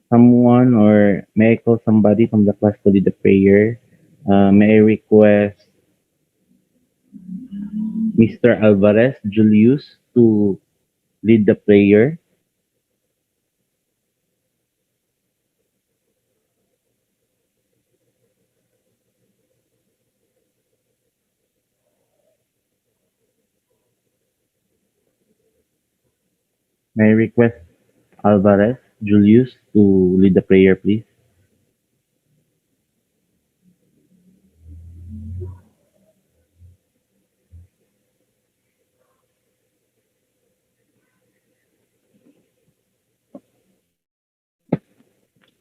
someone or may I call somebody from the class to lead the prayer? May I request Mr. Alvarez Julius to lead the prayer? May I request Alvarez Julius to lead the prayer, please?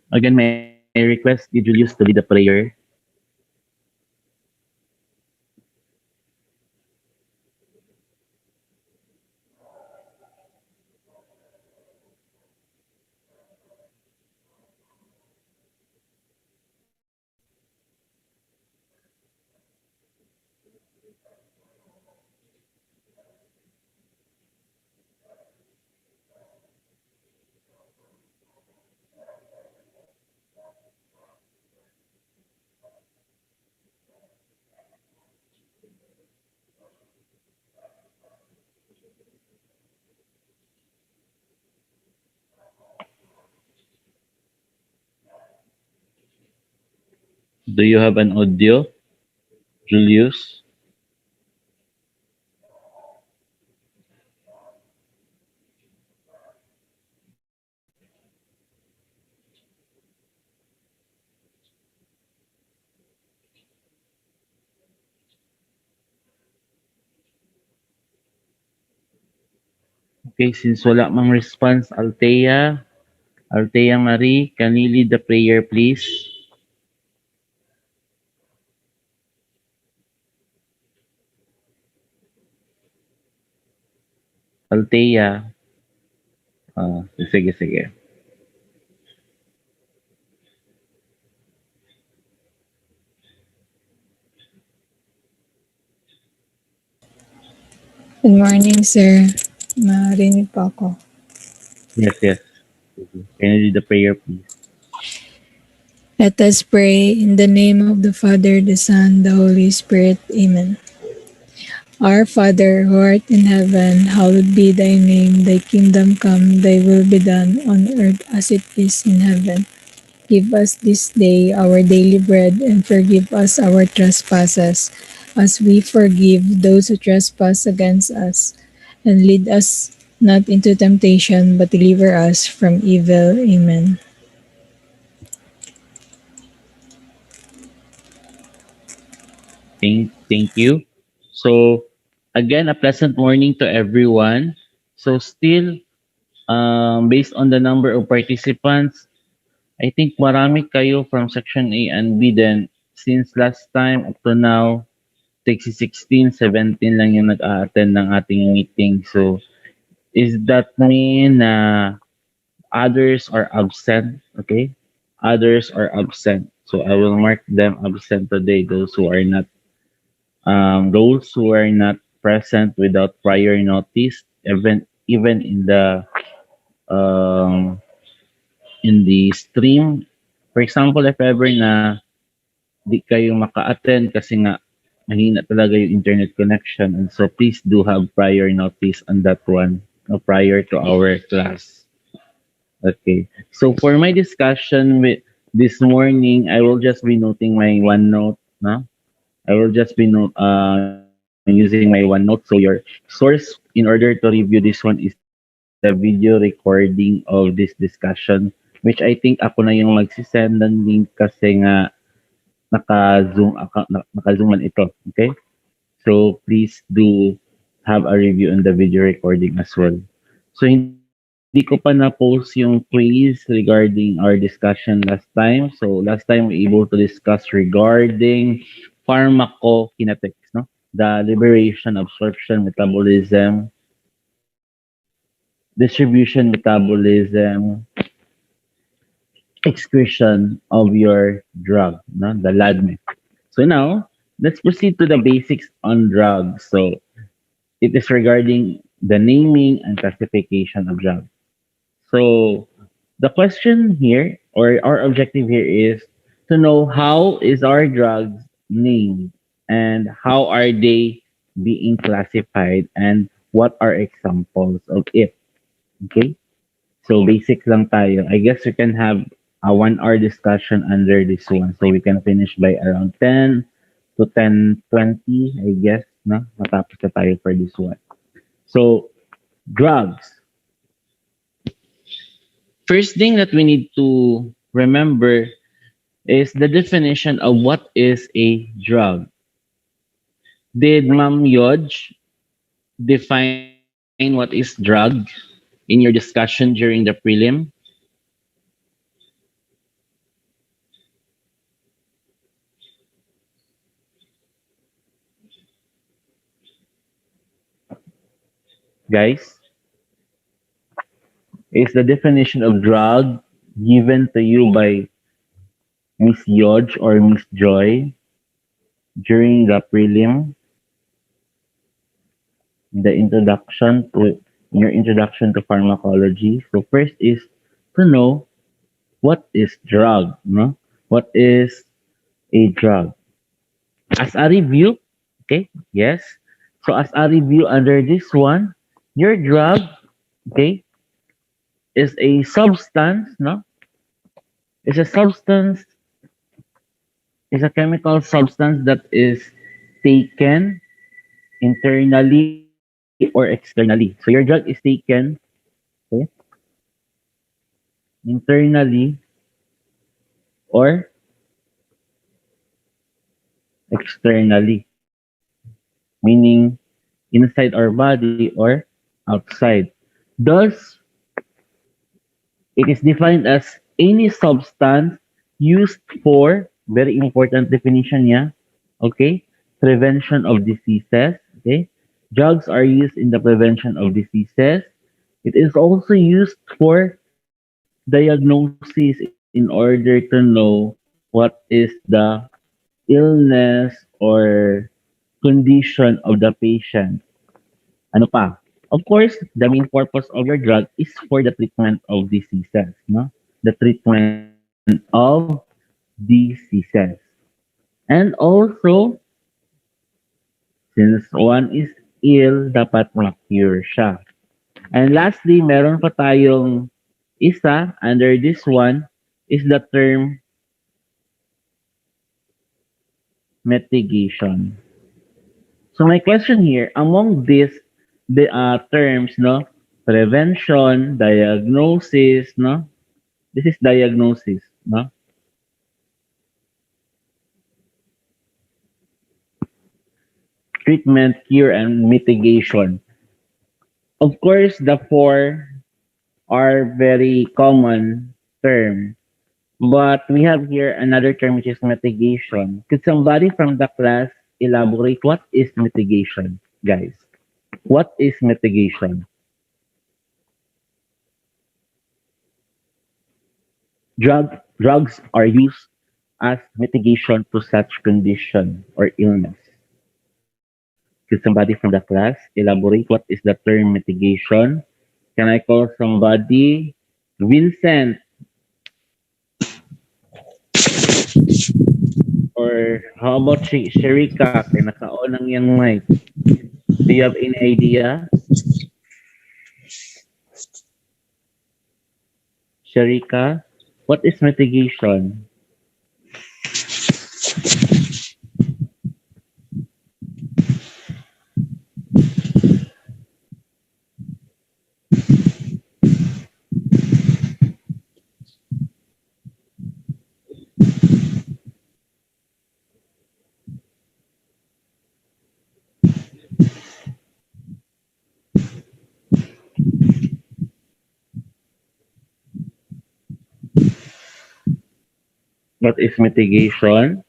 Again, may I request you, Julius, to lead the prayer? Do you have an audio, Julius? Okay, since wala mang response, Althea Marie, can you lead the prayer, please? Althea, sige, sige. Good morning, sir. Narinig po ako. Yes, yes. Can you lead the prayer, please? Let us pray in the name of the Father, the Son, the Holy Spirit. Amen. Our Father, who art in heaven, hallowed be thy name. Thy kingdom come, thy will be done on earth as it is in heaven. Give us this day our daily bread and forgive us our trespasses as we forgive those who trespass against us. And lead us not into temptation, but deliver us from evil. Amen. Thank you. So, again, a pleasant morning to everyone. So, still, based on the number of participants, I think marami kayo from section A and B then since last time up to now, 16, 17 lang yung nag-a-attend ng ating meeting. So, is that mean na others are absent? Okay? Others are absent. So, I will mark them absent today, those who are not present without prior notice, even um, in the stream. For example, if ever na di kayo maka-attend kasi nga mahina talaga yung internet connection, and so please do have prior notice on that one, prior to our class. Okay. So for my discussion with this morning, I will just be noting my OneNote. No? I will just be using my OneNote. So your source in order to review this one is the video recording of this discussion, which I think ako na yung magsisend ng link kasi nga naka-zoom man ito. Okay? So please do have a review on the video recording as well. So hindi ko pa na-post yung quiz regarding our discussion last time. So last time we able to discuss regarding pharmacokinetics, no? The liberation, absorption, metabolism, distribution, metabolism, excretion of your drug, no? The LADME. So now, let's proceed to the basics on drugs. So it is regarding the naming and classification of drugs. So The question here, or our objective here, is to know how is our drugs named and how are they being classified and what are examples of it. Okay? So basic lang tayo. I guess we can have a 1 hour discussion under this one. So we can finish by around 10 to 10:20, I guess, no? Matapos na tayo for this one. So, drugs. First thing that we need to remember is the definition of what is a drug. Did Ma'am Yodge define what is drug in your discussion during the prelim? Guys, is the definition of drug given to you by Miss Yodge or Miss Joy during the prelim, the introduction to your introduction to pharmacology? So first is to know what is drug, no? What is a drug? As a review, okay, yes. So as a review under this one, your drug, okay, is a substance, no? Is a substance, is a chemical substance that is taken internally or externally. So your drug is taken, okay, internally or externally, meaning inside our body or outside. Thus, it is defined as any substance used for, very important definition niya, okay, prevention of diseases, okay. Drugs are used in the prevention of diseases. It is also used for diagnosis in order to know what is the illness or condition of the patient. Ano pa? Of course, the main purpose of your drug is for the treatment of diseases, no? The treatment of diseases. And also, since one is ill, dapat ma-cure siya. And lastly, meron pa tayong isa under this one is the term mitigation. So my question here, among these the terms, no, prevention, diagnosis, no, this is diagnosis, no, treatment, cure, and mitigation. Of course, the four are very common term, but we have here another term which is mitigation. Could somebody from the class elaborate what is mitigation, guys? What is mitigation? Drugs are used as mitigation to such condition or illness. Could somebody from the class elaborate what is the term mitigation? Can I call somebody? Vincent or how about Sherika? Kaya naka-on ang yung mic. Do you have any idea? Sherika, what is mitigation? What is mitigation?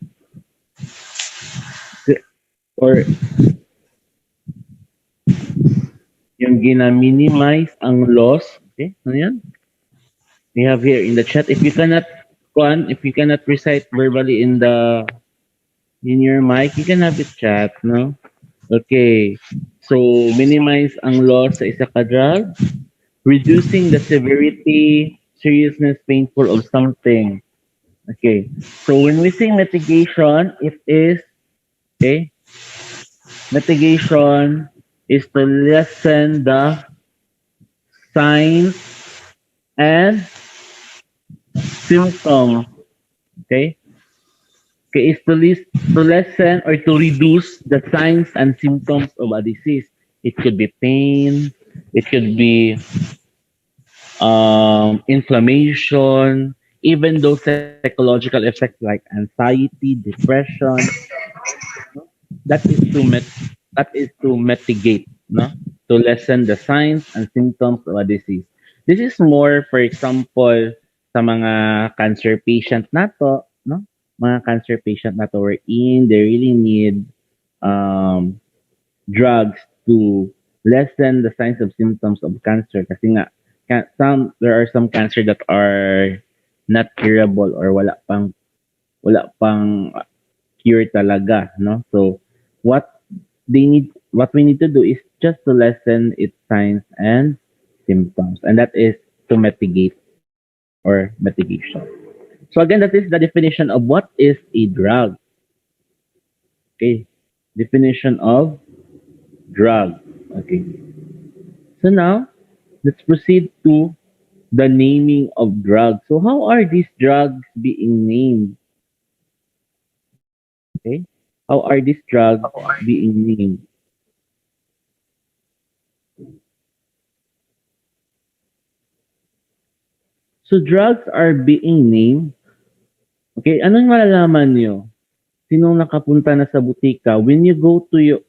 Or yung gina-minimize ang loss. Okay, ano yan? We have here in the chat. If you cannot recite verbally in your mic, you can have it chat, no? Okay. So, minimize ang loss sa isa ka drug, reducing the severity seriousness, painful of something. Okay. So when we say mitigation, it is okay. Mitigation is to lessen the signs and symptoms. Okay. Okay, is to lessen or to reduce the signs and symptoms of a disease. It could be pain. It could be inflammation, even those psychological effects like anxiety, depression. That is to mitigate, no, to lessen the signs and symptoms of a disease. This is more, for example, sa mga cancer patient nato, no, mga cancer patient nato wherein they really need um drugs to lessen the signs of symptoms of cancer kasi nga there are some cancer that are not curable or wala pang cure talaga, no? So what what we need to do is just to lessen its signs and symptoms, and that is to mitigate or mitigation. So again, that is the definition of what is a drug. Okay, definition of drug. Okay, so now let's proceed to the naming of drugs. So how are these drugs being named? Okay, how are these drugs being named? So drugs are being named. Okay, anong malalaman nyo? Sinong nakapunta na sa butika? When you go to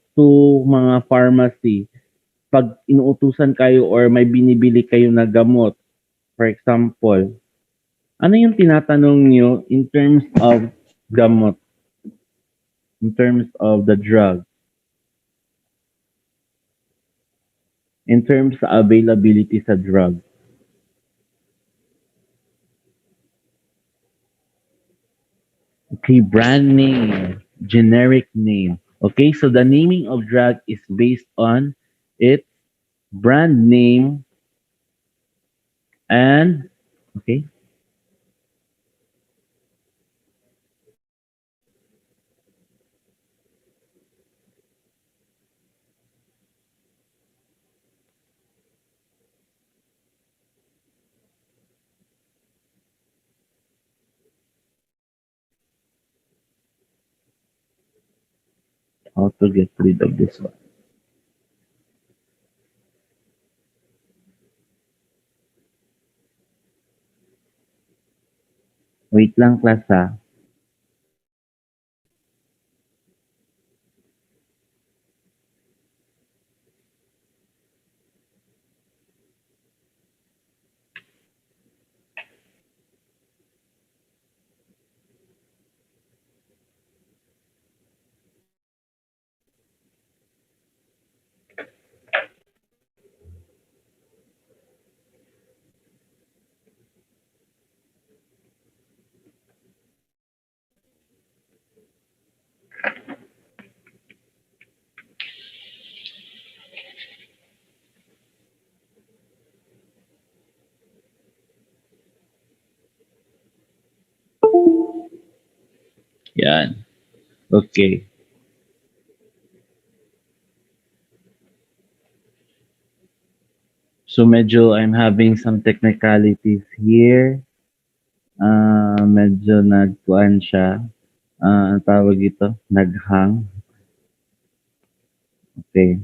mga pharmacy, pag inuutusan kayo or may binibili kayo na gamot, for example, ano yung tinatanong nyo in terms of gamot, in terms of the drug, in terms sa availability sa drug? Okay, brand name, generic name. Okay, so the naming of drug is based on its brand name and okay, how to get rid of this one. Wait lang class ha. Yan. Okay. So medyo I'm having some technicalities here. Medyo nagkuan siya. Ang tawag ito, naghang. Okay.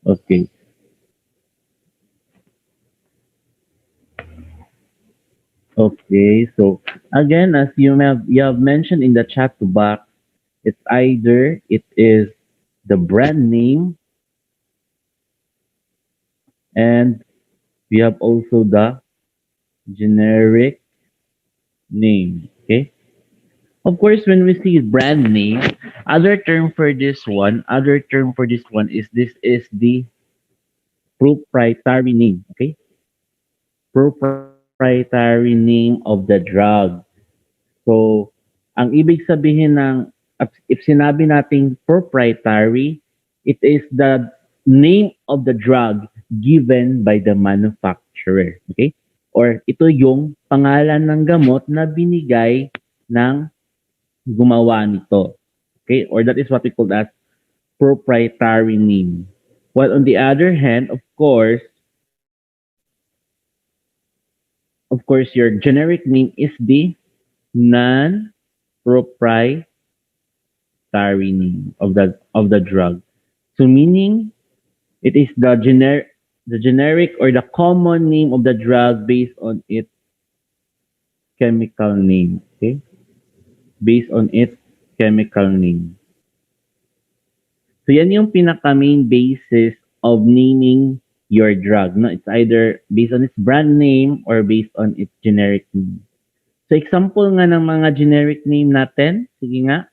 Okay. Okay. So again, as you have mentioned in the chat box, it's either it is the brand name and we have also the generic name. Okay. Of course, when we see brand name, other term for this one is this is the proprietary name. Okay? Proprietary name of the drug. So, ang ibig sabihin ng, if sinabi nating proprietary, it is the name of the drug given by the manufacturer. Okay? Or ito yung pangalan ng gamot na binigay ng gumawa nito. Okay? Or that is what we call as proprietary name. While on the other hand, of course, your generic name is the non-proprietary name of the drug. So meaning it is the generic or the common name of the drug based on its chemical name. Okay? Based on its chemical name. So yan yung pinaka main basis of naming your drug. No? It's either based on its brand name or based on its generic name. So example nga ng mga generic name natin. Sige nga.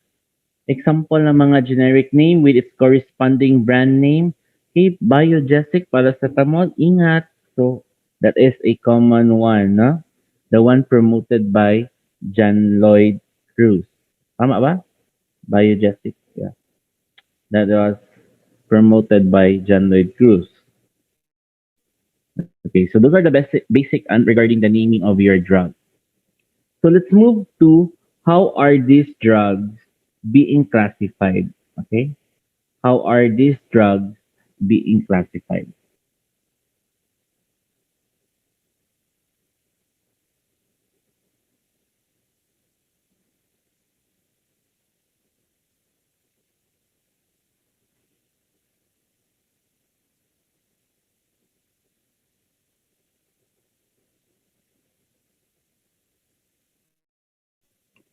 Example ng mga generic name with its corresponding brand name. Okay, Biogesic, paracetamol, ingat. So that is a common one, no? The one promoted by John Lloyd Cruz. Tama ba? Biogesic, yeah. That was promoted by John Lloyd Cruz. Okay, so those are the basic regarding the naming of your drug. So let's move to how are these drugs being classified? Okay, how are these drugs being classified?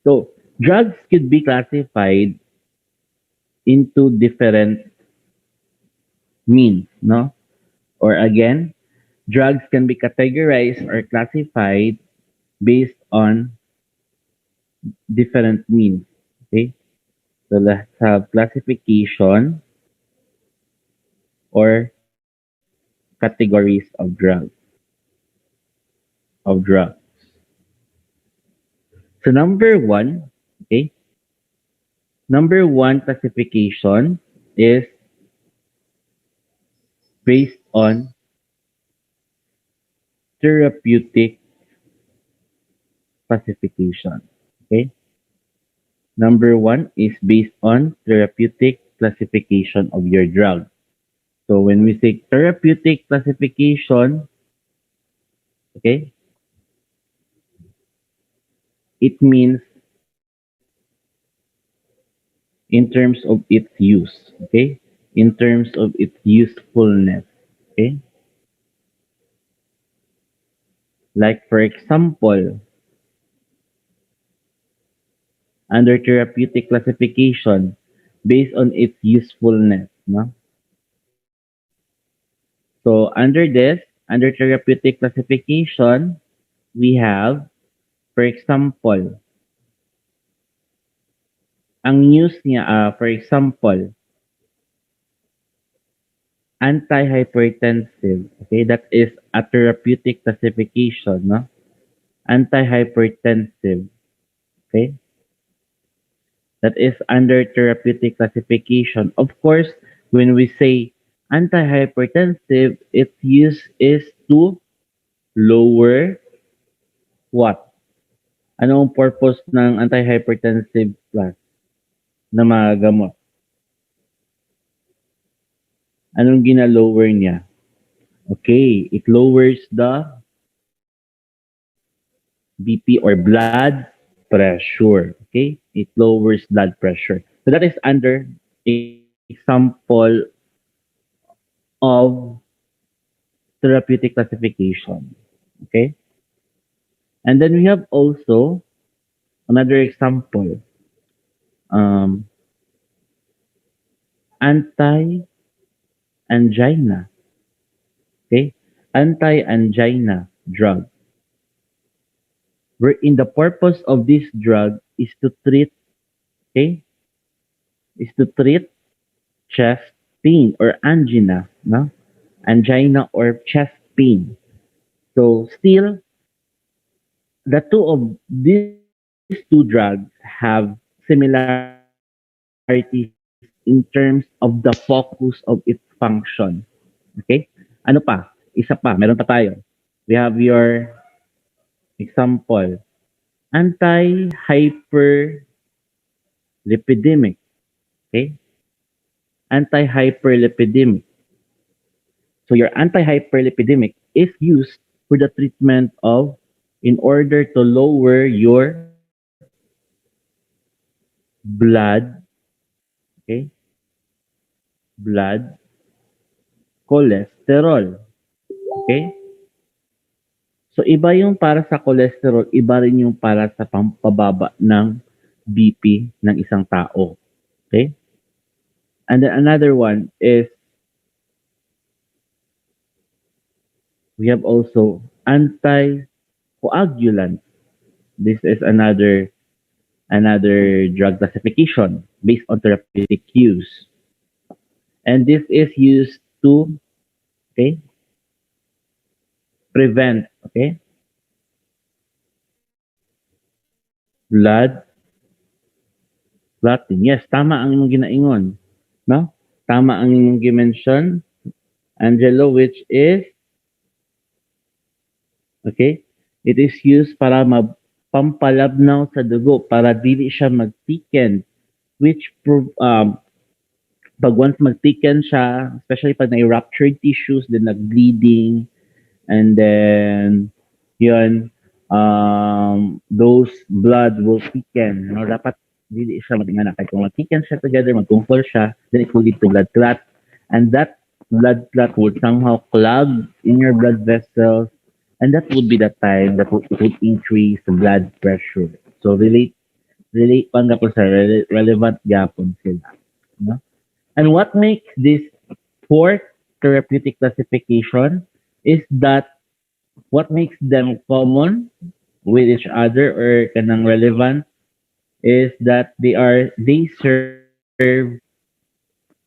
So drugs could be classified into different means, no? Or again, drugs can be categorized or classified based on different means. Okay, so let's have classification or categories of drugs. So okay, number one classification is based on therapeutic classification. Okay, number one is based on therapeutic classification of your drug. So when we say therapeutic classification, okay, it means in terms of its use, okay, in terms of its usefulness, okay. Like for example, under therapeutic classification, based on its usefulness, no? So under therapeutic classification, we have, for example, ang use niya, for example, antihypertensive. Okay, that is a therapeutic classification, no? Antihypertensive. Okay, that is under therapeutic classification. Of course, when we say antihypertensive, its use is to lower what? Ano ang purpose ng antihypertensive class na mga gamot? Anong gina-lower niya? Okay, it lowers the BP or blood pressure. Okay, it lowers blood pressure. So that is under example of therapeutic classification. Okay, and then we have also another example, um, anti-angina. Okay, anti-angina drug. Wherein the purpose of this drug is to treat, okay, is to treat chest pain or angina, no? angina or chest pain. So still, the two of these two drugs have similarities in terms of the focus of its function. Okay? Ano pa? Isa pa, meron pa tayo. We have your example, anti-hyperlipidemic. Okay? Anti-hyperlipidemic. So your anti-hyperlipidemic is used for the treatment of in order to lower your blood, okay? Blood cholesterol. Okay? So iba yung para sa cholesterol, iba rin yung para sa pampababa ng BP ng isang tao. Okay? And then another one is we have also anticoagulant. This is another drug classification based on therapeutic use. And this is used to okay prevent okay blood clotting. Yes, tama ang imong ginaingon, no? Tama ang imong gimension, Angelo, which is okay. It is used para pampalabnaw sa dugo para dili siya magtiken, which pag once magtiken siya, especially pag na-ruptured tissues, then nag-bleeding, and then yun, those blood will thicken. No? Dapat dili siya magingana. Kaya kung mag-thicken siya together, mag-control siya, then it will lead to blood clot. And that blood clot would somehow clog in your blood vessels, and that would be the time that it would increase the blood pressure. So relate pa nga po sa relevant gapon sila. No? And what makes this fourth therapeutic classification is that what makes them common with each other or kanang relevant is that they serve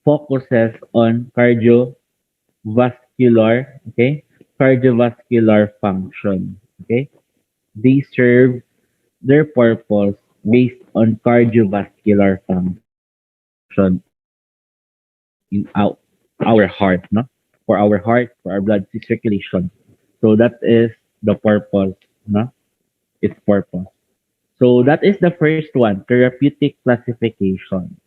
focuses on okay, cardiovascular function. Okay, they serve their purpose based on cardiovascular function in our heart, no? For our heart, for our blood circulation. So that is the purpose, no? Its purpose. So that is the first one, therapeutic classification.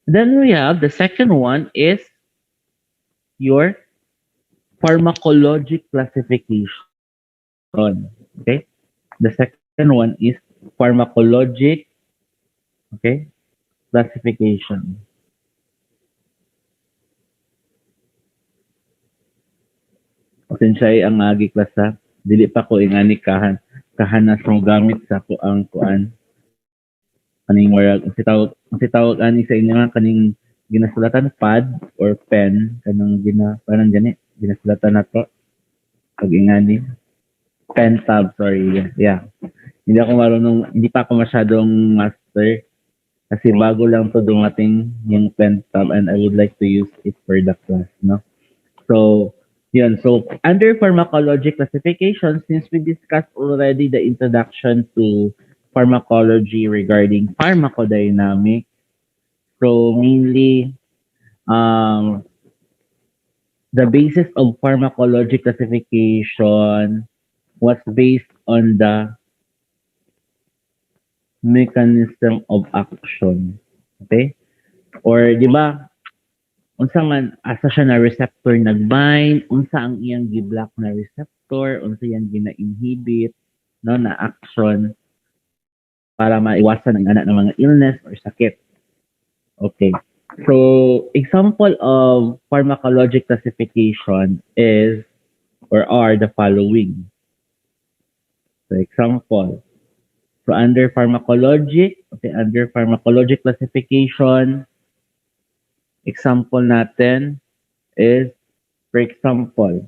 Then we have the second one is your pharmacologic classification. Okay? The second one is pharmacologic, okay, classification. Pasensya ang agi klasa, dili pa ko ingani kahanas mo gamit sa ko ang kuan kaning murag ang si tawag ani sa inyo nga kaning ginasulatan pad or pen kanang parang gani ginasulatan nato pag ingani pen tab, sorry, yeah. Hindi pa ako masyadong master kasi bago lang to dumating yung pen tab and I would like to use it for the class, no? So, yun. So, under pharmacology classification, since we discussed already the introduction to pharmacology regarding pharmacodynamics, so mainly, um, the basis of pharmacology classification was based on the mechanism of action. Okay? Or, di ba, unsa man asa siya na receptor nag-bind, unsa ang iyang gi-block na receptor, unsa iyang gina-inhibit, no, na action para maiwasan ang ana ng mga illness or sakit. Okay. So, example of pharmacologic classification is or are the following. So, example. So, under pharmacologic classification, example natin is, for example,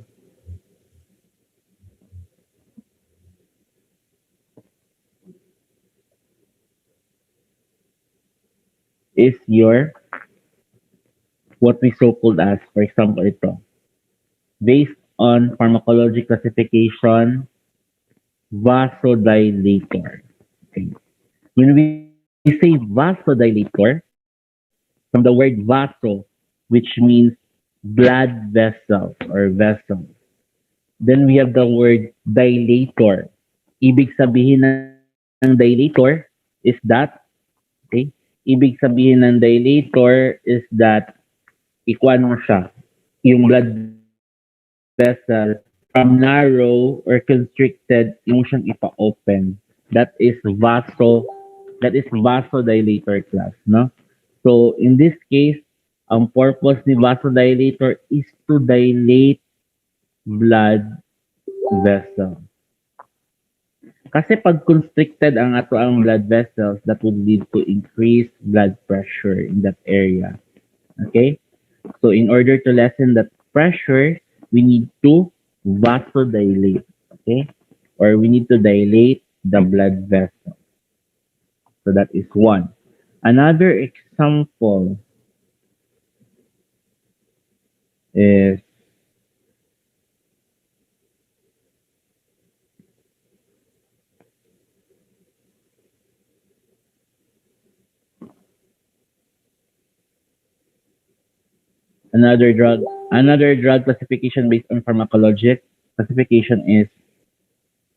is your what we so-called as, for example, ito, based on pharmacology classification, vasodilator. Okay. When we say vasodilator, from the word vaso, which means blood vessel or vessel. Then we have the word dilator. Ibig sabihin ng dilator is that, okay? Ibig sabihin ng dilator is that ikuanong siya, yung blood vessel from narrow or constricted, yung siyang ipa-open. That is vasodilator class, no? So in this case, ang purpose ni vasodilator is to dilate blood vessel. Kasi pag constricted ang ato ang blood vessels, that would lead to increased blood pressure in that area. Okay? So in order to lessen that pressure, we need to vasodilate. Okay? Or we need to dilate the blood vessel. So that is one. Another example is another drug classification based on pharmacologic classification is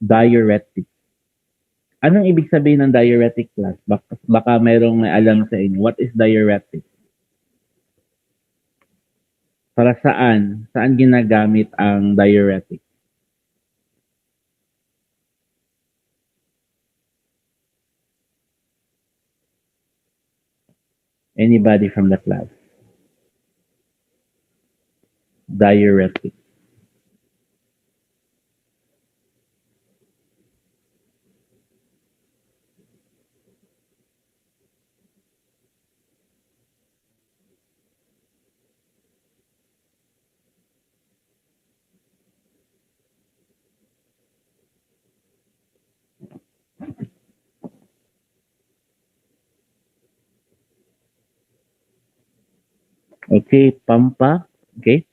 diuretic. Anong ibig sabihin ng diuretic class? Baka mayroong may alam sa inyo. What is diuretic? Para saan? Saan ginagamit ang diuretic? Anybody from the class? Diuretic. Okay, pampa. Okay.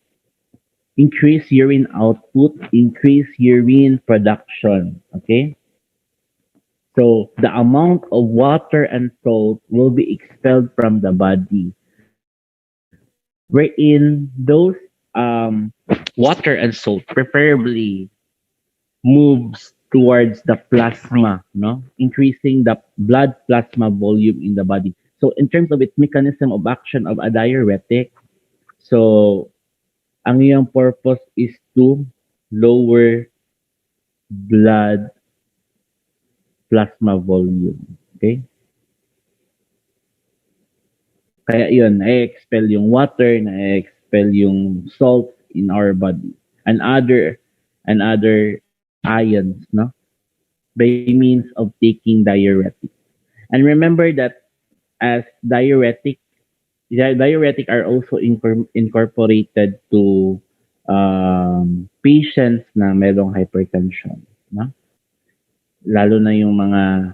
Increase urine output, increase urine production. Okay. So the amount of water and salt will be expelled from the body. Wherein those water and salt preferably moves towards the plasma, no? Increasing the blood plasma volume in the body. So in terms of its mechanism of action of a diuretic, so ang iyang purpose is to lower blood plasma volume. Okay? Kaya yun, na-expel yung water, na-expel yung salt in our body and other ions, no? By means of taking diuretic. And remember that as diuretic are also incorporated to patients na merong hypertension, no? Lalo na yung mga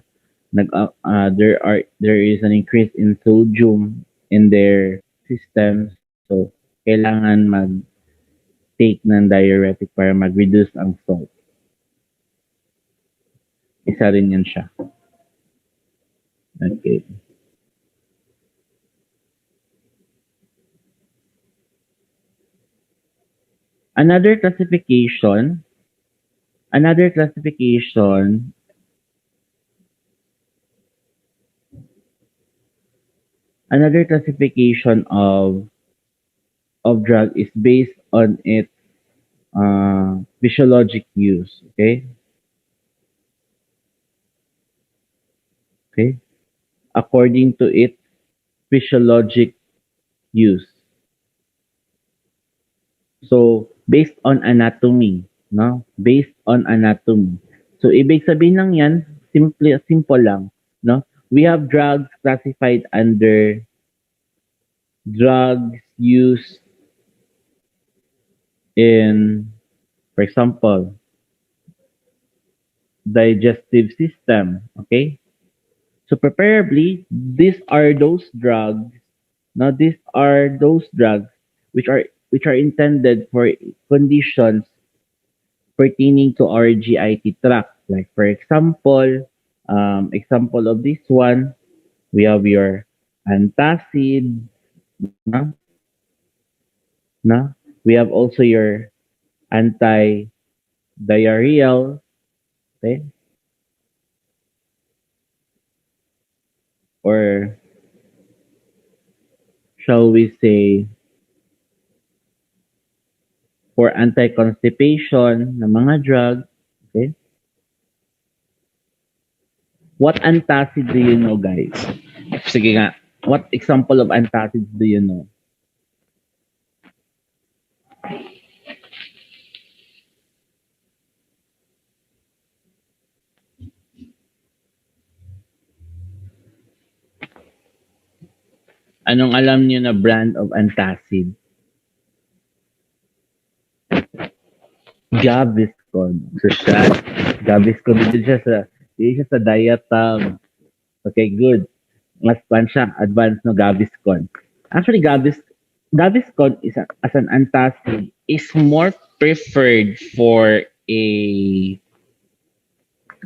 there is an increase in sodium in their system. So kailangan mag-take ng diuretic para mag-reduce ang salt. Isa rin yan siya. Okay. Another classification another classification another classification of drug is based on its physiologic use. Okay. Okay. According to its physiologic use. So based on anatomy, no? Based on anatomy. So ibig sabihin lang 'yan, simple lang, no? We have drugs classified under drugs used in, for example, digestive system, okay? So preferably these are those drugs Now, these are those drugs which are intended for conditions pertaining to our GIT tract. Like for example, example of this one, we have your antacid, na, na. We have also your anti-diarrheal, okay? Or shall we say for anti-constipation na mga drug, okay? What antacid do you know, guys? Sige nga, what example of antacids do you know? Anong alam niyo na brand of antacid? Gaviscon. So siya, Gaviscon, dito siya sa diatab. Okay, good. Mas pan siya, advanced no Gaviscon. Actually, Gaviscon as an antacid is more preferred for a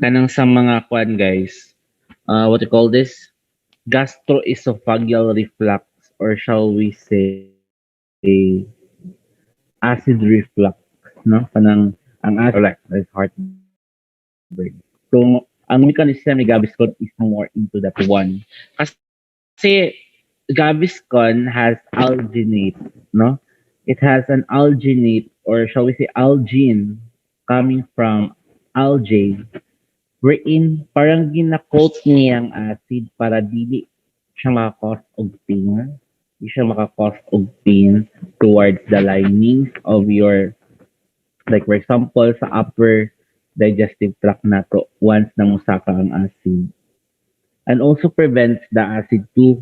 kanang sa mga kwan guys. What you call this? Gastroesophageal reflux, or shall we say acid reflux, no? Kanang ang acid reflux is heartburn. So, ang mechanism ni Gaviscon is more into that one. Kasi Gaviscon has alginate, no? It has an alginate, or shall we say algin, coming from algae, wherein parang gina-coat niya ang acid para dili siya maka-cause og pain. Di siya maka-cause og pain towards the linings of your, like for example, sa upper digestive tract nato once na musaka ang acid. And also prevents the acid to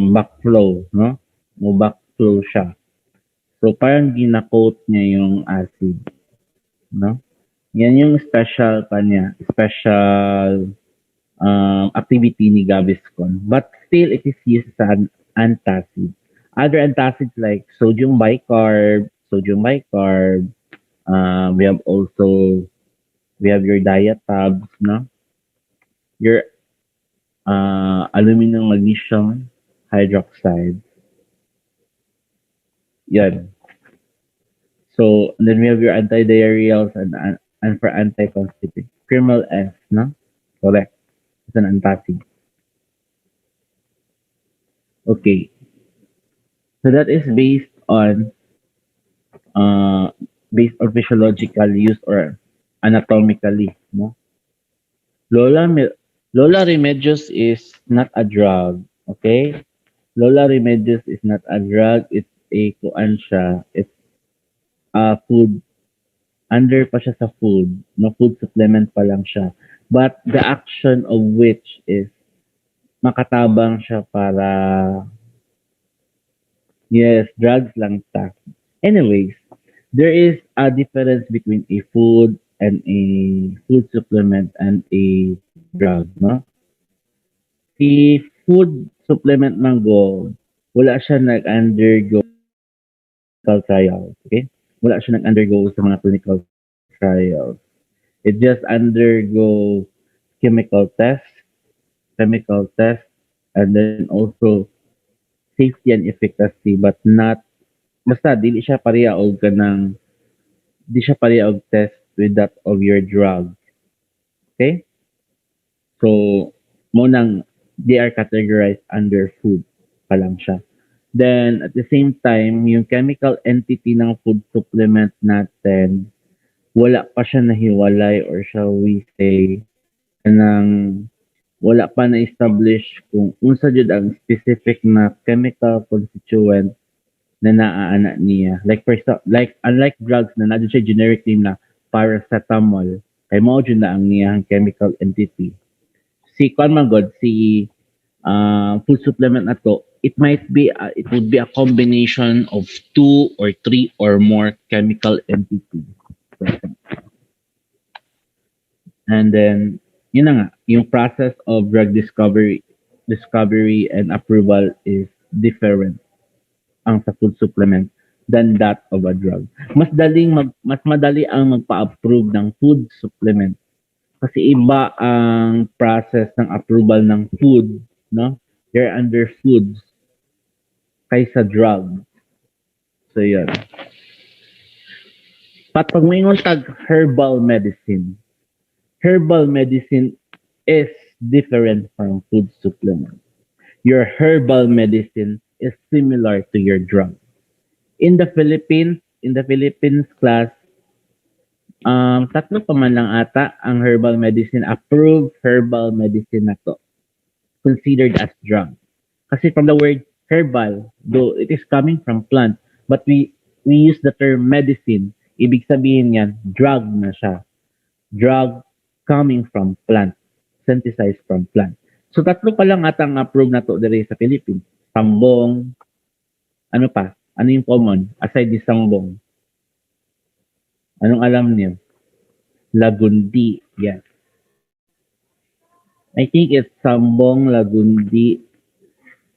backflow, no? Mo backflow siya. So parang gina-coat niya yung acid, no? Yan yung special pa niya, special activity ni Gaviscon. But still, it is used as an antacid. Other antacids like sodium bicarb, we have also, we have your diatabs, no? Your aluminum magnesium hydroxide. Yan. So, and then we have your anti-diarrheals and for anti-constipation. Criminal F, no? Correct. It's an antacid. Okay. So that is uh based on physiological use or anatomically, no? Lola Me- Lola Remedios is not a drug, okay? Lola Remedios is not a drug. It's a kuan siya. It's a food, under pa siya sa food, no, food supplement pa lang siya. But the action of which is makatabang siya para, yes, drugs lang ta. Anyways, there is a difference between a food and a food supplement and a drug, no? Si food supplement man go, wala siya nag-undergo clinical trials, okay? Wala siya nag-undergo sa mga clinical trials. It just undergo chemical test, chemical test, and then also safety and efficacy, but not, basta dili siya pareha og kanang, di siya pareha og test with that of your drug. Okay? So, mo nang they are categorized under food pa lang siya. Then, at the same time, yung chemical entity ng food supplement natin, wala pa siya nahiwalay, or shall we say, kanang wala pa na-establish kung unsa jud ang specific na chemical constituent na naaana niya. Like unlike drugs na nadto siya generic name na paracetamol, kay mao jud na ang niyang chemical entity. Si kon man god si food supplement na to, it would be a combination of two or three or more chemical entities. And then, yun na nga, yung process of drug discovery. discovery and approval is different ang sa food supplement than that of a drug. Mas madali ang magpa-approve ng food supplement kasi iba ang process ng approval ng food, no? They're under foods kaysa drug. So yun. Pat pag may tag herbal medicine is different from food supplement. Your herbal medicine is similar to your drug. In the Philippines class, tatlo pa man lang ata ang herbal medicine, approved herbal medicine na to, considered as drug. Kasi from the word herbal, though it is coming from plant, but we use the term medicine, ibig sabihin yan, drug na siya. Drug coming from plant, synthesized from plant. So tatlo pa lang ata ang approved na to dere sa Philippines. Sambong, ano pa? Ano yung common? Aside di sambong. Anong alam niyo? Lagundi. Yes. I think it's Sambong, Lagundi.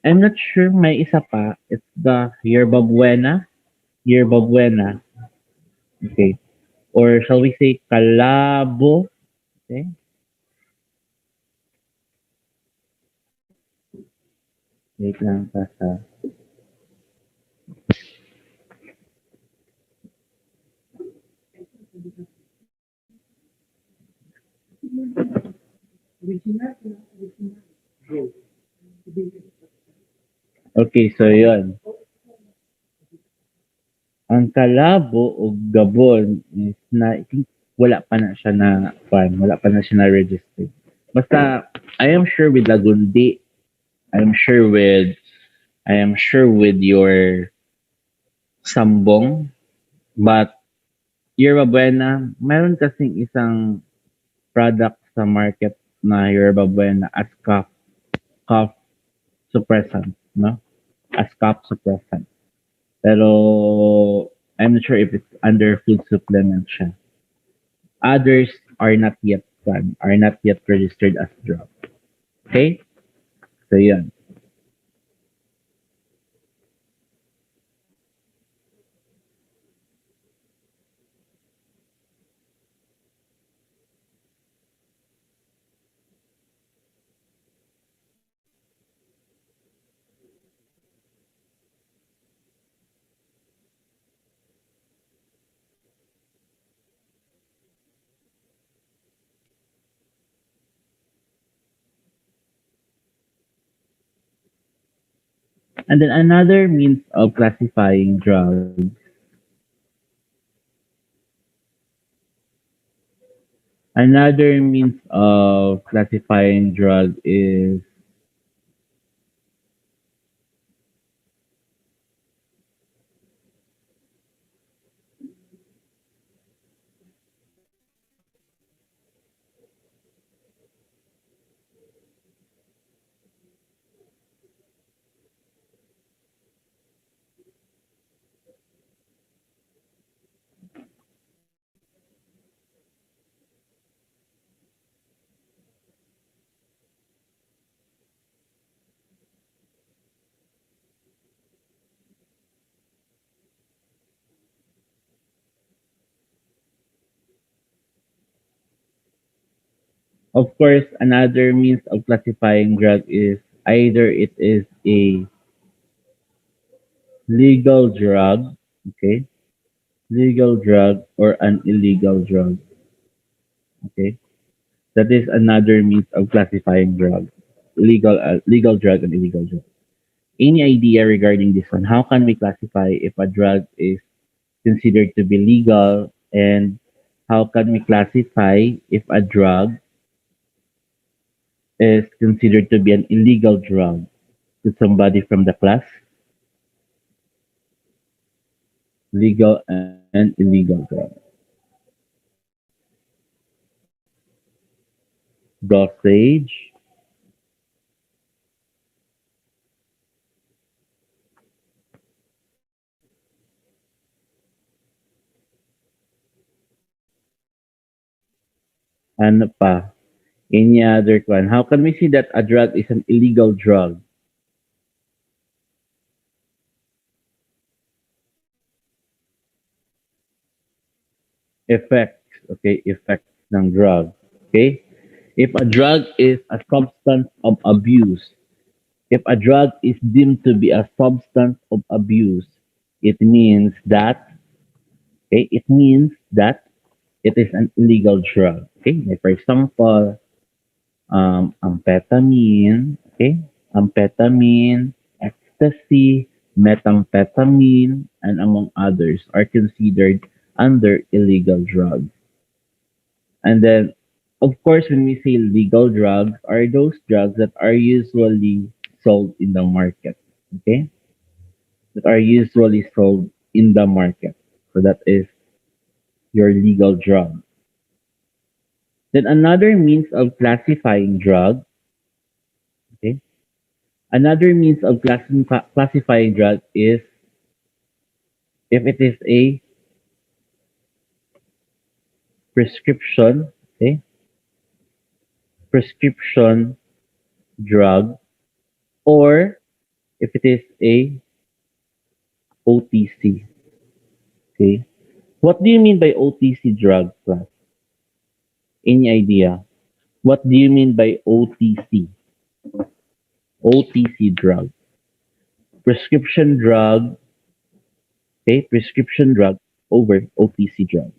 I'm not sure may isa pa. It's the Yerba Buena. Yerba Buena. Okay. Or shall we say Kalabo? Okay. Wait lang pa sa... Okay, so yun. Ang Kalabo o Gabon is na, I think, wala pa na siya na, wala pa na siya na register. Basta, I am sure with Lagundi, I'm sure with, I am sure with your Sambong, but Yerba Buena, meron kasing isang product sa market na Yerba Buena as cough suppressant, no? As cough suppressant. Pero I'm not sure if it's under food supplement siya. Others are not yet done, are not yet registered as drug. Okay? So yun. And then another means of classifying drugs. Another means of classifying drug is of course another means of classifying drug is either it is a legal drug, okay? Legal drug or an illegal drug, okay? That is another means of classifying drugs. Legal drug and illegal drug. Any idea regarding this one? How can we classify if a drug is considered to be legal, and how can we classify if a drug is considered to be an illegal drug to somebody from the class? Legal and illegal drug. Dosage, ano pa? Any other one? How can we see that a drug is an illegal drug? Effects, okay, effects ng drug. Okay? If a drug is a substance of abuse, if a drug is deemed to be a substance of abuse, it means that, okay, it means that it is an illegal drug. Okay? Like for example, amphetamine, okay? Amphetamine, ecstasy, methamphetamine, and among others are considered under illegal drugs. And then, of course, when we say legal drugs, are those drugs that are usually sold in the market, okay? That are usually sold in the market. So that is your legal drug. Then another means of classifying drug, okay? Another means of classifying drug is if it is a prescription, okay? Prescription drug, or if it is a OTC, okay? What do you mean by OTC drug class? Any idea? What do you mean by OTC? OTC drug. Prescription drug, okay? Prescription drug over OTC drug.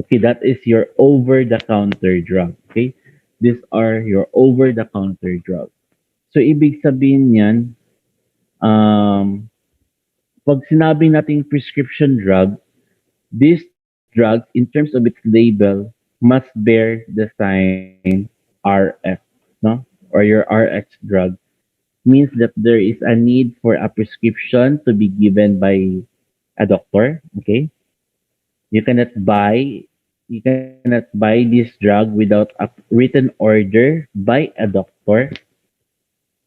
Okay, that is your over-the-counter drug. Okay? These are your over-the-counter drug. So, ibig sabihin yan, pag sinabi nating prescription drug, these drugs, in terms of its label, must bear the sign RX, no? Or your RX drug means that there is a need for a prescription to be given by a doctor. Okay, you cannot buy you cannot buy this drug without a written order by a doctor.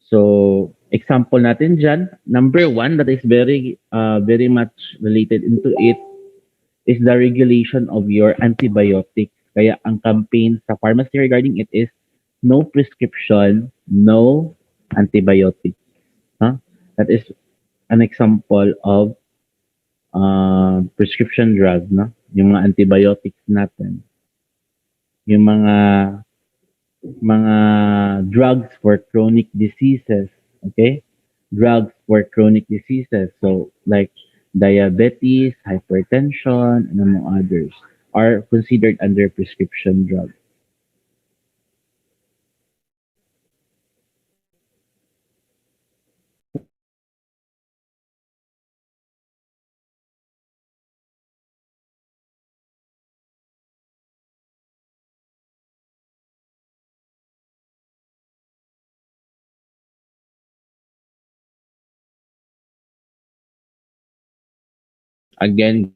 So, example natin dyan, number one that is very much related into it is the regulation of your antibiotics. Kaya ang campaign sa pharmacy regarding it is no prescription, no antibiotics. Huh? That is an example of prescription drug, no? Yung mga antibiotics natin, yung mga drugs for chronic diseases, okay? Drugs for chronic diseases, so like diabetes, hypertension, and among others are considered under prescription drugs. Again,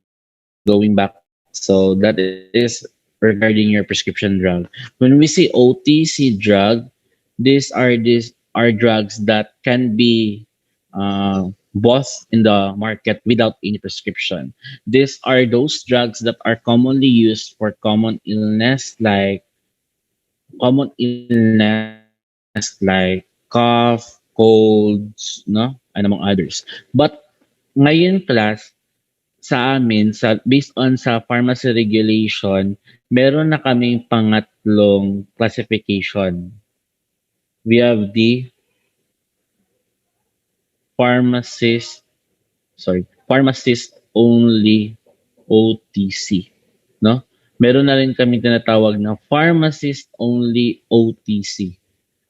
going back, so that is regarding your prescription drug. When we say OTC drug, these are drugs that can be bought in the market without any prescription. These are those drugs that are commonly used for common illness like cough, colds, no, and among others. But ngayon class, sa amin, based on sa pharmacy regulation, meron na kaming pangatlong classification. We have the pharmacist, pharmacist only OTC, no? Meron na rin kami tinatawag na pharmacist only OTC.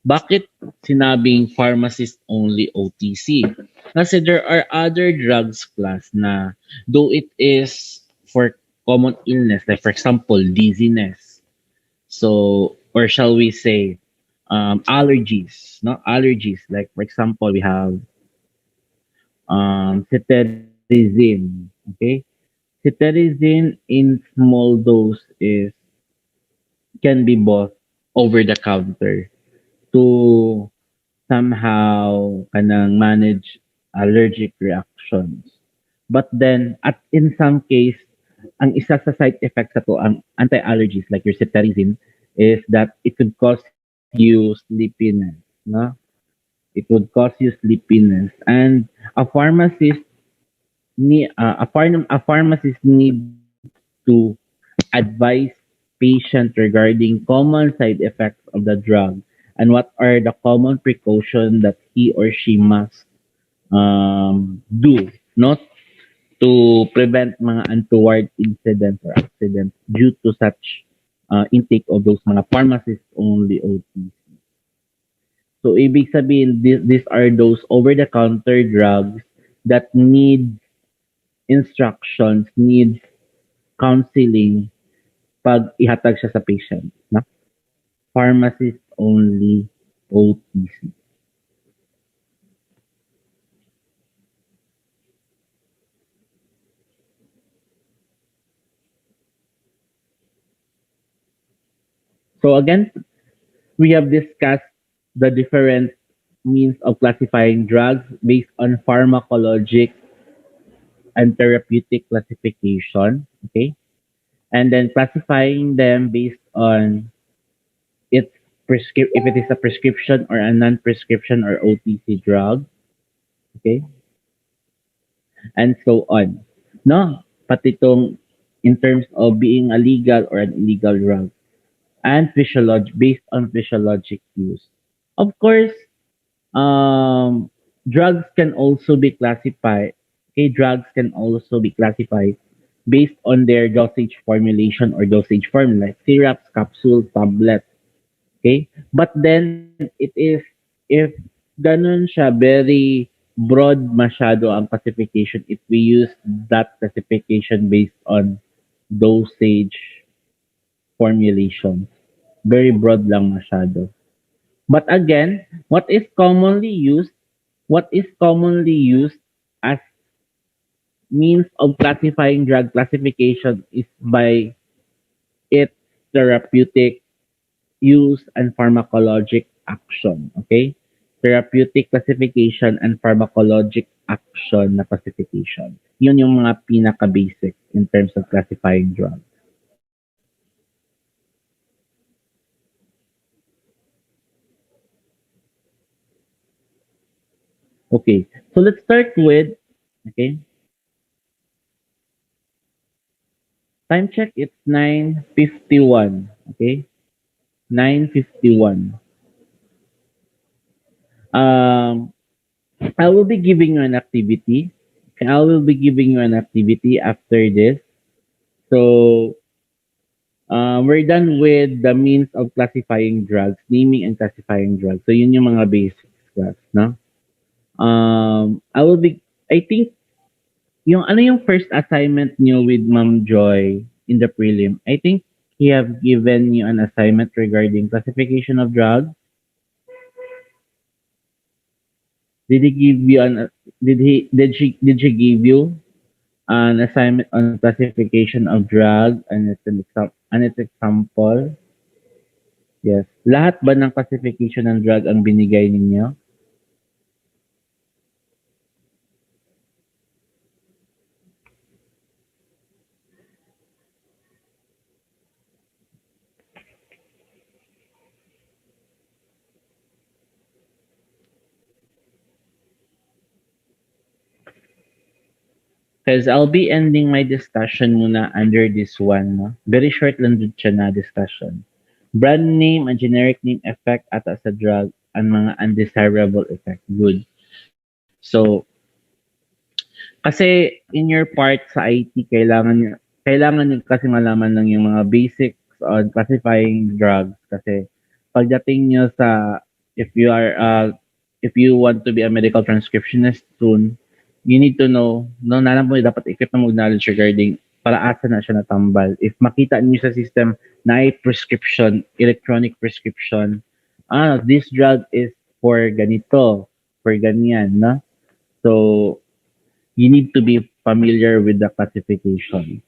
Bakit sinabing pharmacist only OTC? Kasi there are other drugs class na though it is for common illness, like for example, dizziness. So, or shall we say, allergies, no? Allergies. Like for example, we have cetirizine. Okay? Cetirizine in small dose is can be bought over the counter to somehow kanang manage allergic reactions. But then, at in some case, ang isa sa side effects sa to, ang anti-allergies like your cetirizine, is that it could cause you sleepiness, no? It would cause you sleepiness, and a pharmacist a pharmacist needs to advise patient regarding common side effects of the drug and what are the common precautions that he or she must do, not to prevent mga untoward incidents or accidents due to such intake of those mga pharmacist only OT. So ibig sabihin, these are those over-the-counter drugs that need instructions, need counseling pag ihatag siya sa patient. Na? Pharmacist only OTC. So again, we have discussed the different means of classifying drugs based on pharmacologic and therapeutic classification. Okay. And then classifying them based on its if it is a prescription or a non-prescription or OTC drug. Okay. And so on. No? Pati itong in terms of being a legal or an illegal drug and based on physiologic use. Of course, drugs can also be classified. Okay, drugs can also be classified based on their dosage formulation or dosage form like syrups, capsules, tablets. Okay, but then it is if ganun siya very broad masyado ang classification if we use that classification based on dosage formulation. Very broad lang masyado. But again, what is commonly used as means of classifying drug classification is by its therapeutic use and pharmacologic action. Okay? Therapeutic classification and pharmacologic action na classification. Yun yung mga pinaka-basic in terms of classifying drugs. Okay, so let's start with, okay, time check, it's 9:51, okay, 9:51. Um, I will be giving you an activity. I will be giving you an activity after this. So, we're done with the means of classifying drugs, naming and classifying drugs. So, yun yung mga basics, class, no? I think yung ano yung first assignment niyo with Ma'am Joy in the prelim? I think he have given you an assignment regarding classification of drugs. Did he give you an did she give you an assignment on classification of drug and its example? Yes. Lahat ba ng classification ng drug ang binigay ninyo? Because I'll be ending my discussion muna under this one. No? Very short lang din siya na discussion. Brand name and generic name effect ata sa drug and mga undesirable effect. Good. So, kasi in your part sa IT, kailangan nyo kasi malaman lang yung mga basics on classifying drugs. Kasi pagdating nyo sa, if you are, if you want to be a medical transcriptionist soon, you need to know, no, nalang mo dapat equip na knowledge regarding para asa na siya natambal. If makita niyo sa system na ay prescription, electronic prescription, this drug is for ganito, for ganyan, no? So, you need to be familiar with the classification.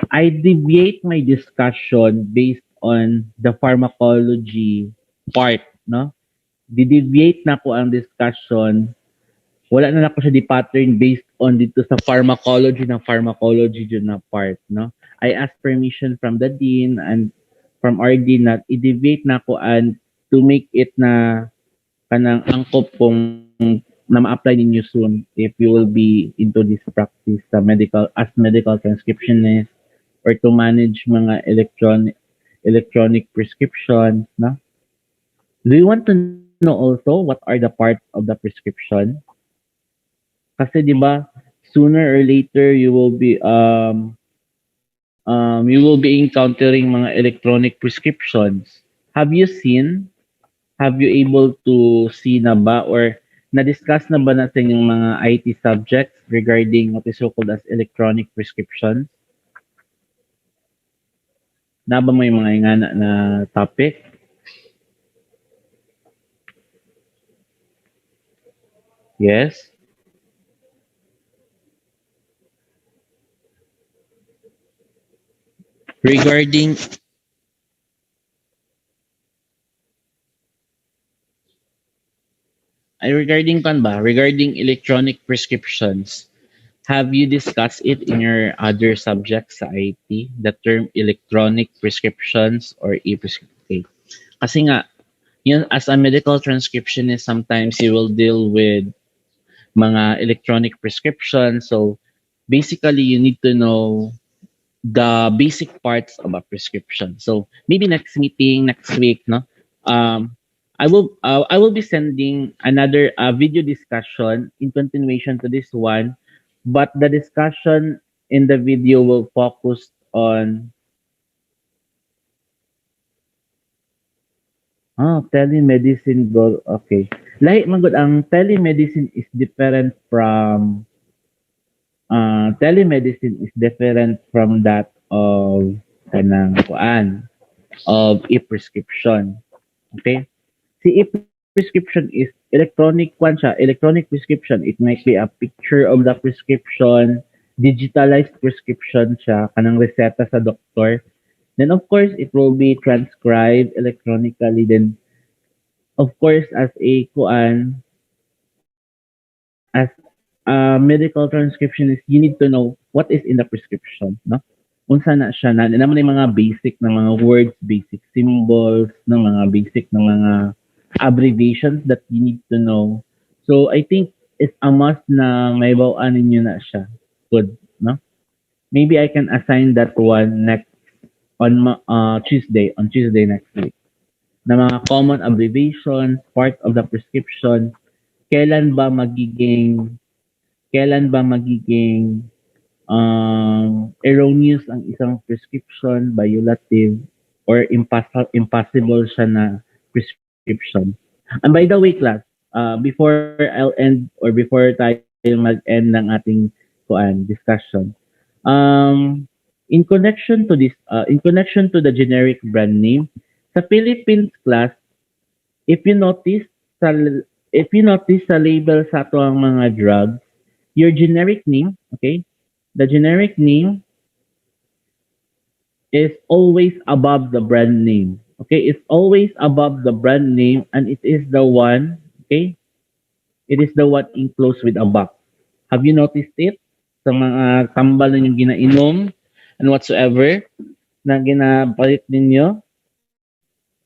I deviate my discussion based on the pharmacology part, no? Di-deviate na ko ang discussion wala na ako siya di pattern based on dito sa pharmacology dyan na part, no? I asked permission from the dean and from our dean na i-deviate na ako and to make it na kanang angkop kung na ma-apply ninyo soon if you will be into this practice sa medical transcriptionist or to manage mga electronic prescriptions, no? Do you want to know also what are the parts of the prescription? Kasi 'di ba, sooner or later you will be encountering mga electronic prescriptions. Have you seen? Have you able to see na ba or na-discuss na ba natin yung mga IT subjects regarding what is so-called as electronic prescriptions? Na ba may mga ingana na topic? Yes. Regarding regarding kan ba? Regarding electronic prescriptions, have you discussed it in your other subjects sa IT? The term electronic prescriptions or e-prescription? Kasi nga, yun, as a medical transcriptionist, sometimes you will deal with mga electronic prescriptions. So, basically, you need to know the basic parts of a prescription. So maybe next meeting next week, no? Um, I will be sending another video discussion in continuation to this one, but the discussion in the video will focus on telemedicine goal. Okay, lahi man gud ang telemedicine is different from that of kanang kuan of e-prescription. Okay? Si e-prescription is electronic kwan siya, electronic prescription. It might be a picture of the prescription, digitalized prescription siya, kanang reseta sa doktor. Then of course, it will be transcribed electronically. Then of course, as a medical transcriptionist, you need to know what is in the prescription, no? Unsa na siya na naman yung mga basic na mga words, basic symbols, ng mga basic na mga abbreviations that you need to know. So I think it's a must na may bawaan ninyo na siya. Good, no? Maybe I can assign that one next on Tuesday next week. Na mga common abbreviations, part of the prescription, kailan ba magiging erroneous ang isang prescription, violative, or impossible siya na prescription. And by the way, class, before I'll end or before tayo mag-end ng ating discussion, in connection to the generic brand name, sa Philippines class, if you notice sa label sa ato ang mga drugs, your generic name, okay? The generic name is always above the brand name. Okay? It's always above the brand name and it is the one, okay? It is the one enclosed with a box. Have you noticed it? Sa mga tambal na yung ginainom and whatsoever na ginapalit ninyo,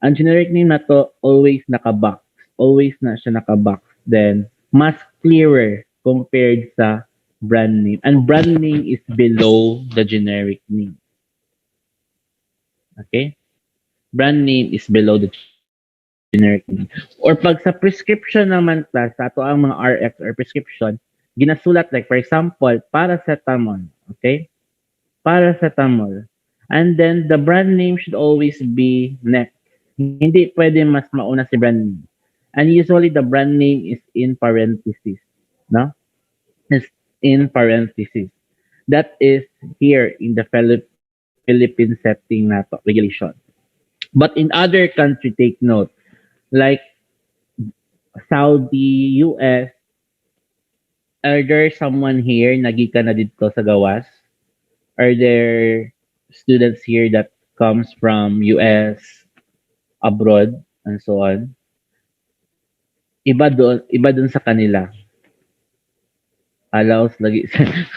ang generic name na to always naka-box. Always na siya naka-box. Then, mas clearer compared sa brand name. And brand name is below the generic name. Okay? Brand name is below the generic name. Or pag sa prescription naman class, sa ato ang mga RX or prescription, ginasulat like for example, paracetamol. Okay? Paracetamol. And then the brand name should always be next. Hindi pwede mas mauna si brand name. And usually the brand name is in parentheses. No? Is in parentheses. That is here in the Philippine setting na to, regulation. But in other country, take note, like Saudi, US, are there someone here nagika na dito sa gawas? Are there students here that comes from US, abroad, and so on? Iba doon sa kanila. Allows lagi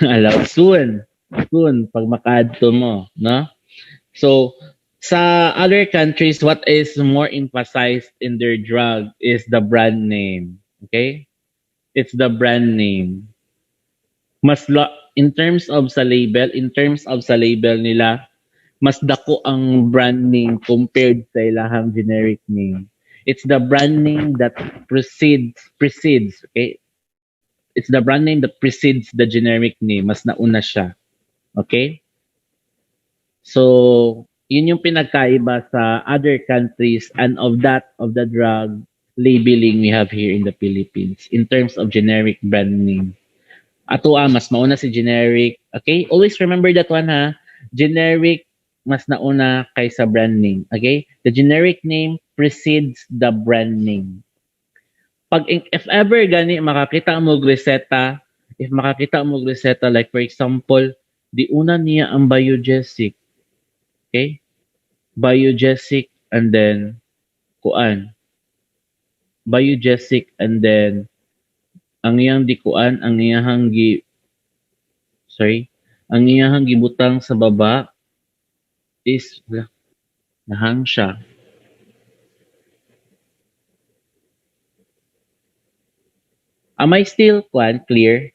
allows soon. Soon pag makaadto mo, no? So sa other countries, what is more emphasized in their drug is the brand name. Okay? It's the brand name. In terms of sa label, nila, mas dako ang brand name compared sa ilahang generic name. It's the brand name that precedes, okay? It's the brand name that precedes the generic name. Mas nauna siya. Okay? So, yun yung pinagkaiba sa other countries and of the drug labeling we have here in the Philippines in terms of generic brand name. Ato mas mauna si generic. Okay? Always remember that one ha. Generic mas nauna kaysa brand name. Okay? The generic name precedes the brand name. If ever gani makakita mo reseta, if makakita mo reseta like for example, di una niya ang biogesic. Okay? Biogesic and then kuan. Biogesic and then ang iyang di kuan, sorry, ang iyahang gibutang sa baba is nahang siya. Am I still clear?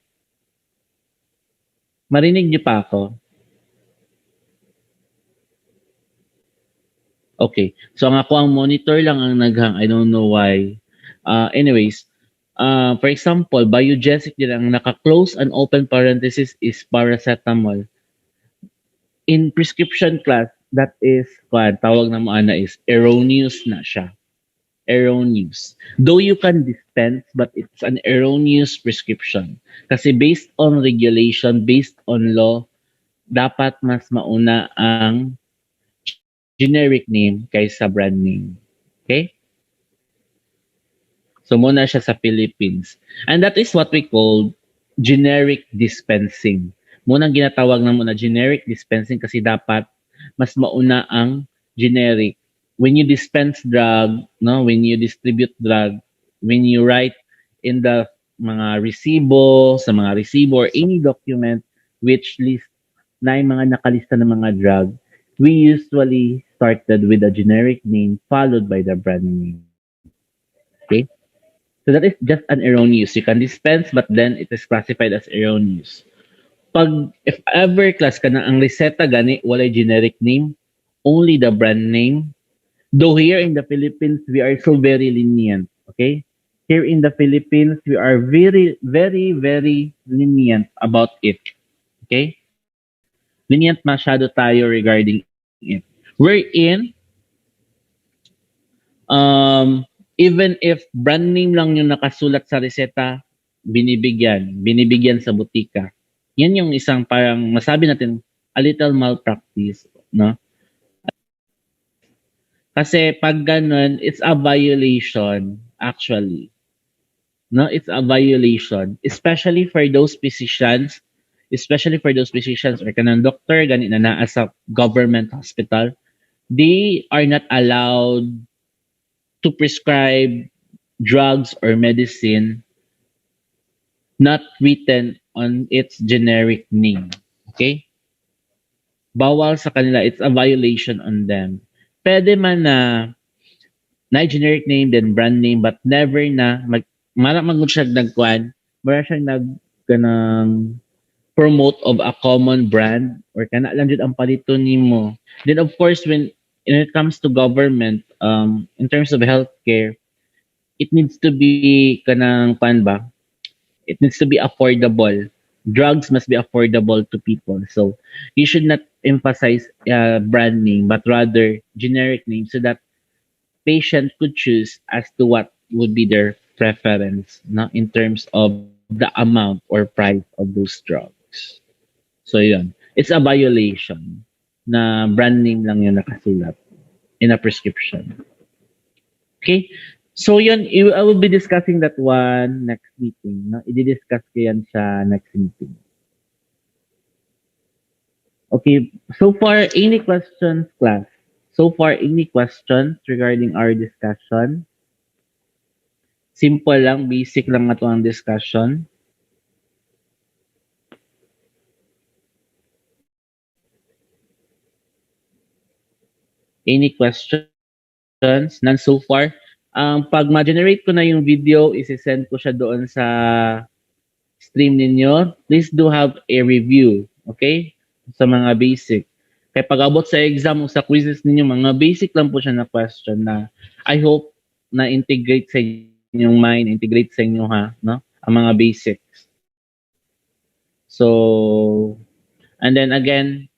Marinig niyo pa ako? Okay. So ang ako ang monitor lang ang naghang. I don't know why. Anyways, for example, biogesic din ang naka-close and open parenthesis is paracetamol. In prescription class, that is, tawag na mo ana is erroneous na siya. Erroneous. Though you can dispense, but it's an erroneous prescription. Kasi based on regulation, based on law, dapat mas mauna ang generic name kaysa brand name. Okay? So muna siya sa Philippines. And that is what we call generic dispensing. Munang ginatawag na muna generic dispensing kasi dapat mas mauna ang generic. When you dispense drug, no, when you distribute drug, when you write in the mga resibo, sa mga resibo or any document which list na yung mga nakalista ng mga drug, we usually started with a generic name followed by the brand name. Okay? So that is just an erroneous. You can dispense but then it is classified as erroneous. If ever class ka na ang reseta gani, walay generic name, only the brand name. Though here in the Philippines, we are so very lenient. Okay? Here in the Philippines, we are very, very, very lenient about it. Okay? Lenient masyado tayo regarding it. Wherein, even if brand name lang yung nakasulat sa reseta, binibigyan sa butika. Yan yung isang parang masabi natin a little malpractice, no? Kasi pag ganun, it's a violation actually. No, it's a violation, especially for those physicians, or kanang doctor gani na naa sa government hospital, they are not allowed to prescribe drugs or medicine not written on its generic name. Okay? Bawal sa kanila. It's a violation on them. Pwede man na generic name, then brand name, but never na mara siya nagkuan, mara siya kanang promote of a common brand or kana lang jud ang palito nimo. Then of course when it comes to government, in terms of healthcare, it needs to be kanang ba? It needs to be affordable. Drugs must be affordable to people. So you should not emphasize brand name, but rather generic name so that patient could choose as to what would be their preference, no, in terms of the amount or price of those drugs. So yun. It's a violation na brand name lang yung nakasulat in a prescription. Okay? So yun, I will be discussing that one next meeting. No? I-discuss ko yan sa next meeting. Okay, so far, any questions, class? So far, any questions regarding our discussion? Simple lang, basic lang na to ang discussion. Any questions? None so far. Pag ma-generate ko na yung video, isi-send ko siya doon sa stream ninyo. Please do have a review, okay? Sa mga basic. Kaya pag abot sa exam o sa quizzes ninyo, mga basic lang po siya na question na I hope na integrate sa inyong mind, integrate sa inyo ha, no? Ang mga basics. So, and then again,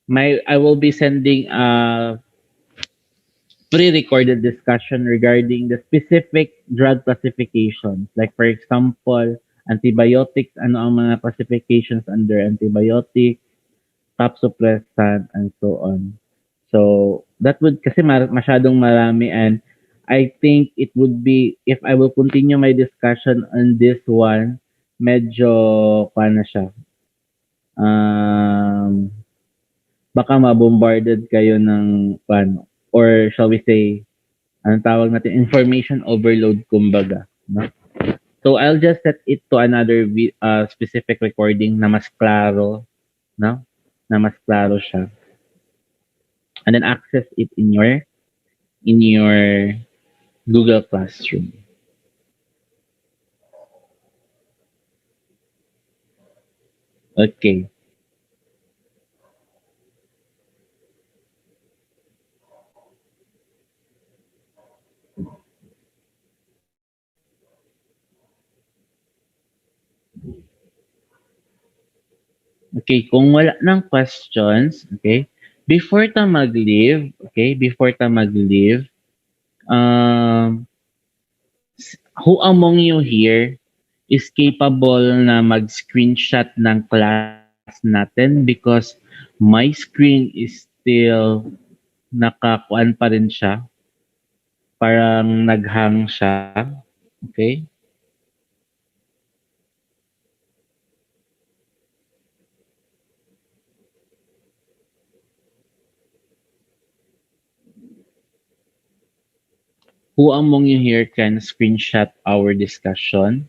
I will be sending a pre-recorded discussion regarding the specific drug classifications. Like for example, antibiotics, ano ang mga classifications under antibiotic, top suppressant, and so on. So, that would, kasi masyadong marami, and I think it would be, if I will continue my discussion on this one, medyo, paano siya, um, baka mabombarded kayo ng, paano, or shall we say, anong tawag natin, information overload kumbaga, no? So I'll just set it to another specific recording na mas klaro, no? Na mas klaro siya. And then access it in your Google Classroom. Okay. Okay, kung wala ng questions, okay, before ta mag-leave, okay, before ta mag-leave, who among you here is capable na mag-screenshot ng class natin because my screen is still nakakuan pa rin siya. Parang naghang siya. Okay? Who among you here can screenshot our discussion?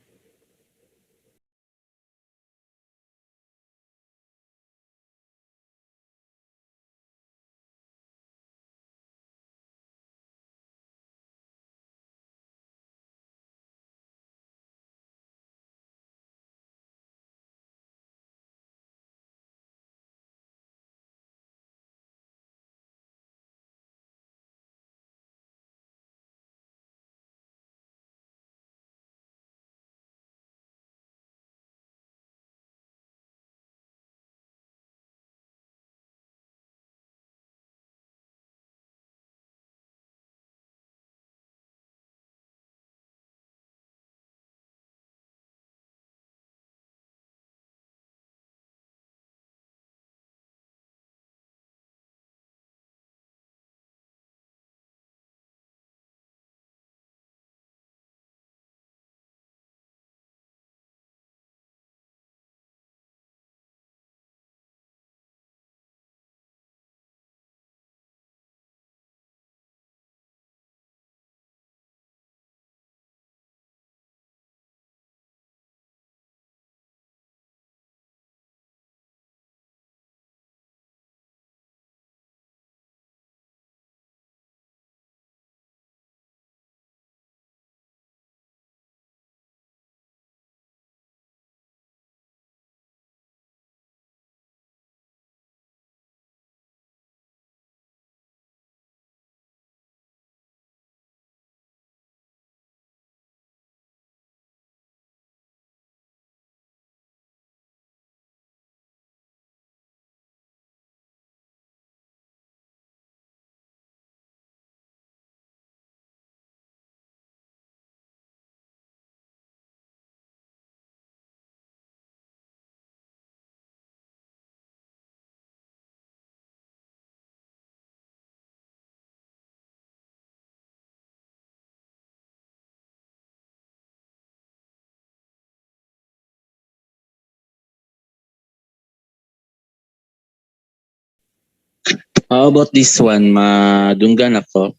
How about this one? Madunggan ako.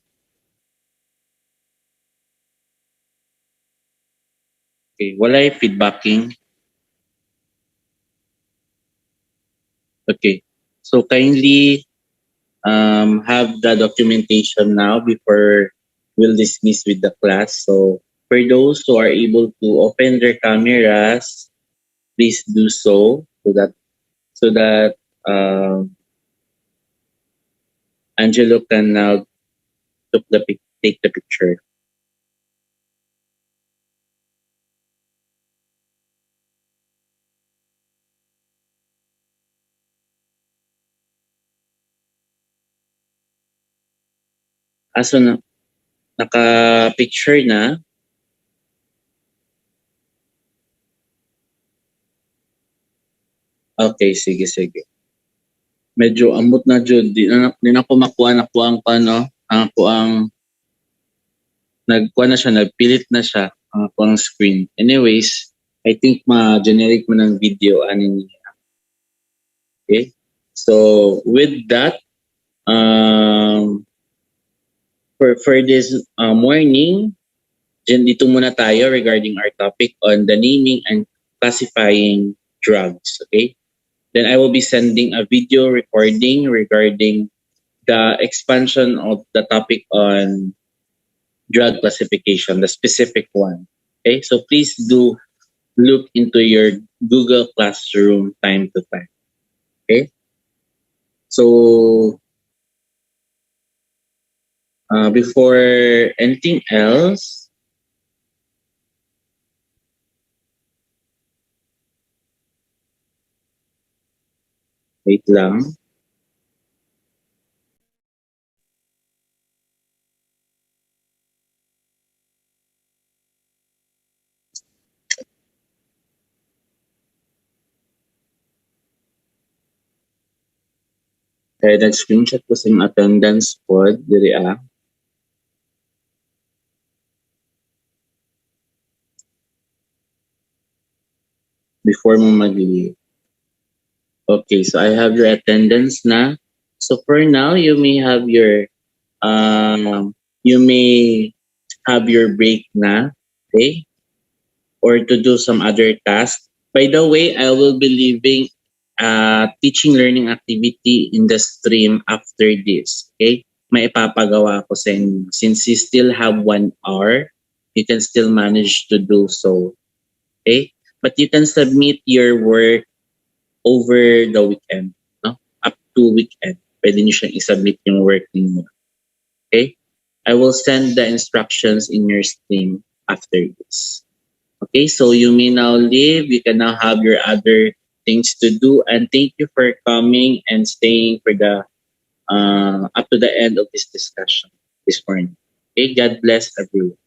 Okay, walay feedbacking. Okay. So kindly have the documentation now before we'll dismiss with the class. So for those who are able to open their cameras, please do so so that Angelo can now take the picture. So naka-picture na. Okay, sige, sige. Medyo ambot na jud, di na ko makuha ang ano, ako ang nagkuha na siya, nagpilit na siya ang ako ang screen. Anyways, I think ma-generate mo ng video anin niya. Okay? So with that, for this morning, dito muna tayo regarding our topic on the naming and classifying drugs. Okay? Then I will be sending a video recording regarding the expansion of the topic on drug classification, the specific one. Okay, so please do look into your Google Classroom time to time. Okay, so before anything else, wait lang. Kaya nag-screenshot ko sa yung attendance pod, diri before mo mag-leave. Okay, so I have your attendance na. So for now, you may have your break na, okay? Or to do some other task. By the way, I will be leaving a teaching learning activity in the stream after this, okay? May ipapagawa ko sa inyo. Since you still have 1 hour, you can still manage to do so, okay? But you can submit your work over the weekend, no? Up to weekend. Pwede nyo siyang isubmit yung work ninyo. Okay? I will send the instructions in your stream after this. Okay, so you may now leave. You can now have your other things to do. And thank you for coming and staying for the up to the end of this discussion this morning. Okay, God bless everyone.